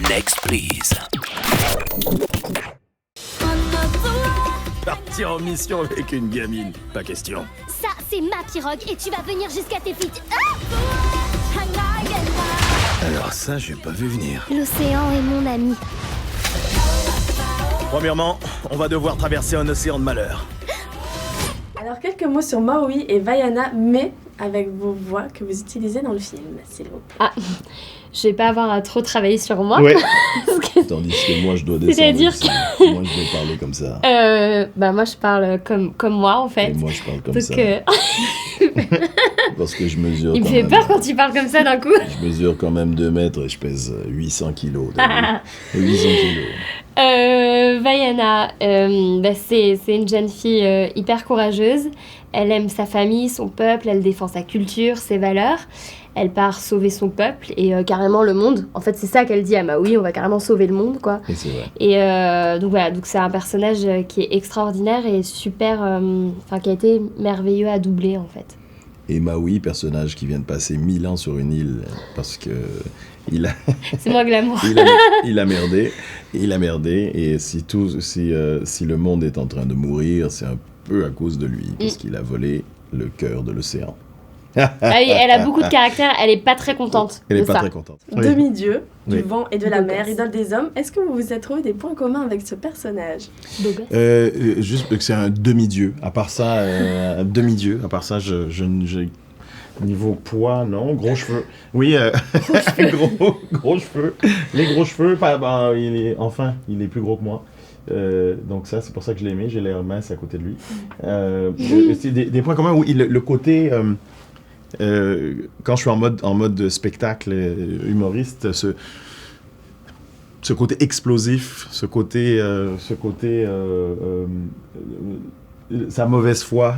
Next, please. Partir en mission avec une gamine, pas question. Ça, c'est ma pirogue et tu vas venir jusqu'à tes feet. Alors ça, j'ai pas vu venir. L'océan est mon ami. Premièrement, on va devoir traverser un océan de malheur. Alors quelques mots sur Maui et Vaiana, mais avec vos voix que vous utilisez dans le film, s'il vous plaît. Ah, je vais pas avoir à trop travailler sur moi. Ouais. Parce que, Tandis que moi, je dois descendre. C'est-à-dire ici. Moi, je dois parler comme ça. moi, je parle comme moi, en fait. Et moi, je parle comme Donc, ça. Parce que je mesure. il me quand fait même, peur quand tu parles comme ça d'un coup. Je mesure quand même 2 mètres et je pèse 800 kilos. 800 kilos. Vaiana, c'est une jeune fille hyper courageuse. Elle aime sa famille, son peuple, elle défend sa culture, ses valeurs. Elle part sauver son peuple et carrément le monde. En fait, c'est ça qu'elle dit à Maui, on va carrément sauver le monde, quoi. Et c'est vrai. Et donc voilà, donc c'est un personnage qui est extraordinaire et super, qui a été merveilleux à doubler, en fait. Et Maui, personnage qui vient de passer 1000 ans sur une île parce que il a, C'est moins glamour. il a merdé. Et si le monde est en train de mourir, c'est un peu à cause de lui, parce qu'il a volé le cœur de l'océan. Ah oui, elle a beaucoup de caractère, elle est pas très contente Elle de est pas ça. très contente. Demi-dieu, du Oui. vent et de la Beau mer, gosse. idole des hommes. Est-ce que vous vous êtes trouvé des points communs avec ce personnage? Beau gosse. Juste que c'est un demi-dieu. À part ça, un demi-dieu. À part ça, niveau poids, non. Gros cheveux. Oui, gros cheveux. Les gros cheveux, il est plus gros que moi. Donc ça, c'est pour ça que je l'ai aimé. J'ai l'air mince à côté de lui. C'est des points communs où le côté... quand je suis en mode spectacle humoriste, ce côté explosif, sa mauvaise foi,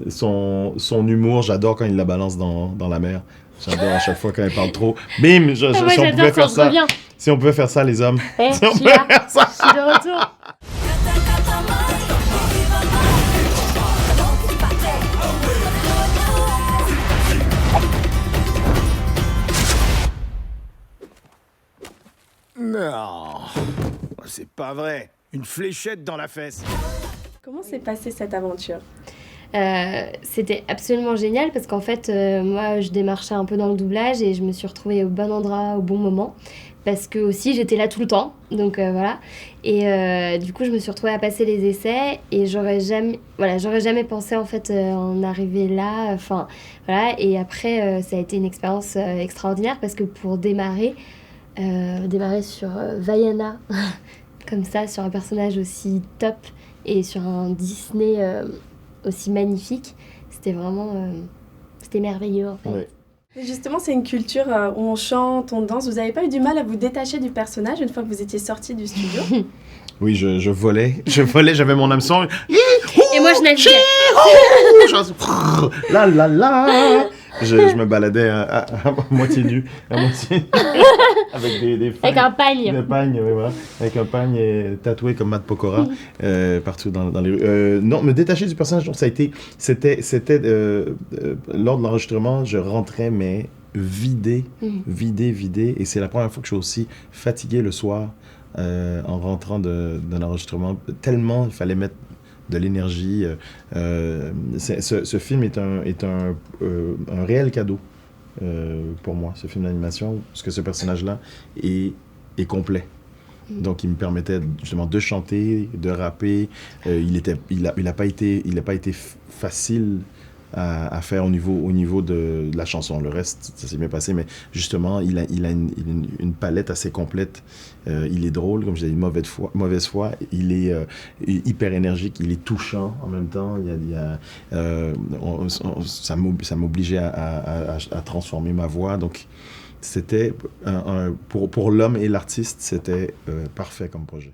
son humour, j'adore quand il la balance dans la mer. J'adore à chaque fois quand elle parle trop. Bim, Moi, si on j'adore pouvait faire quand je ça. reviens. Si on pouvait faire ça, les hommes. Eh, Si on je suis pouvait là, faire ça. je suis de retour. Non, c'est pas vrai. Une fléchette dans la fesse. Comment s'est passée cette aventure? C'était absolument génial parce qu'en fait, moi, je démarchais un peu dans le doublage et je me suis retrouvée au bon endroit, au bon moment. Parce que aussi, j'étais là tout le temps. Donc voilà. Et du coup, je me suis retrouvée à passer les essais et j'aurais jamais pensé en fait en arriver là. Enfin, voilà. Et après, ça a été une expérience extraordinaire parce que pour démarrer sur Vaiana, comme ça, sur un personnage aussi top et sur un Disney aussi magnifique, c'était vraiment c'était merveilleux en fait. Ouais. Justement, c'est une culture où on chante, on danse. Vous n'avez pas eu du mal à vous détacher du personnage une fois que vous étiez sorti du studio? Oui, je volais, j'avais mon hameçon. Et moi je naviguais. La la la. Je me baladais à moitié nu, avec des feuilles. Avec un pagne. Des pagnes, oui, voilà. Avec un pagne tatoué comme Matt Pokora partout dans les rues. Non, me détacher du personnage, donc c'était lors de l'enregistrement, je rentrais mais vidé, et c'est la première fois que je suis aussi fatigué le soir en rentrant d'un enregistrement. Tellement il fallait mettre de l'énergie. Ce film est un réel cadeau pour moi, ce film d'animation, parce que ce personnage-là est complet. Donc, il me permettait justement de chanter, de rapper. Il a pas été facile à faire au niveau de la chanson. Le reste, ça s'est bien passé, mais justement, il a une palette assez complète. Il est drôle, comme je disais, mauvaise foi. Il est hyper énergique, il est touchant en même temps. Ça m'obligeait à transformer ma voix. Donc, c'était pour l'homme et l'artiste, c'était parfait comme projet.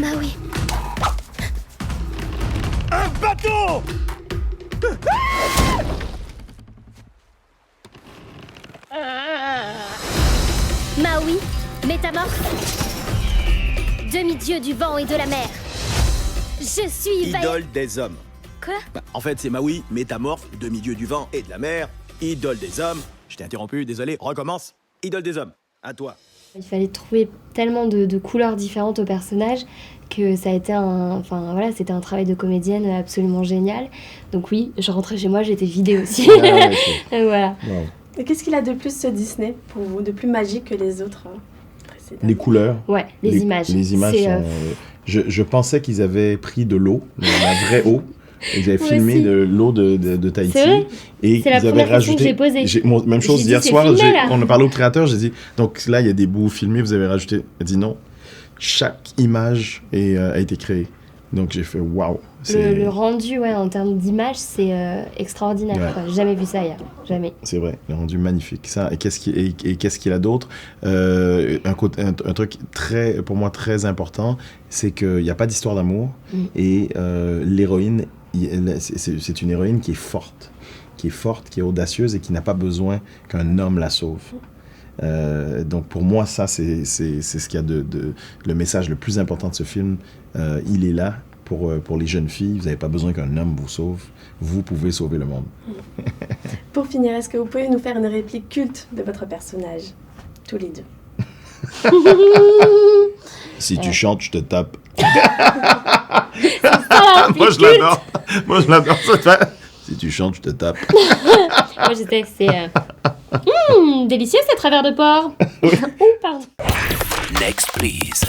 Maui. Un bateau! Maui, métamorphe. Demi-dieu du vent et de la mer. Je suis Idole des hommes. Quoi? En fait, c'est Maui, métamorphe, demi-dieu du vent et de la mer. idole des hommes. Je t'ai interrompu, désolé, recommence. Idole des hommes, à toi. Il fallait trouver tellement de couleurs différentes aux personnages que ça a été c'était un travail de comédienne absolument génial. Donc oui, je rentrais chez moi, j'étais vidée aussi. Ah ouais, ok. Voilà. Wow. Et qu'est-ce qu'il a de plus ce Disney pour vous, de plus magique que les autres précédents? Les couleurs. Ouais, les images. Les images C'est, sont... je pensais qu'ils avaient pris de l'eau, de la vraie eau. Ils avaient Moi filmé aussi. de l'eau de Tahiti. C'est vrai. Et C'est la ils avaient première question que rajouté. j'ai posée. Même chose J'ai dit, hier c'est soir, filmé, là. on a parlé au créateur, j'ai dit, donc là, il y a des bouts filmés, vous avez rajouté. Elle dit non. Chaque image a été créée. Donc j'ai fait waouh. Le rendu, ouais, en termes d'image, c'est extraordinaire. Ouais. Quoi. J'ai jamais vu ça ailleurs. Jamais. C'est vrai, le rendu magnifique. Ça, et qu'est-ce qu'il a d'autre? Un truc pour moi très important, c'est qu'il n'y a pas d'histoire d'amour. Et l'héroïne, c'est une héroïne qui est forte, qui est audacieuse et qui n'a pas besoin qu'un homme la sauve. Donc pour moi, ça, c'est ce qu'il y a le message le plus important de ce film. Il est là pour les jeunes filles. Vous n'avez pas besoin qu'un homme vous sauve. Vous pouvez sauver le monde. Pour finir, est-ce que vous pouvez nous faire une réplique culte de votre personnage, tous les deux? Si tu chantes, je te tape. Ah, Moi, je l'adore. Moi, je l'adore. Si tu chantes, je te tape. Moi, j'étais, délicieux ces travers de porc. Pardon. Next, please.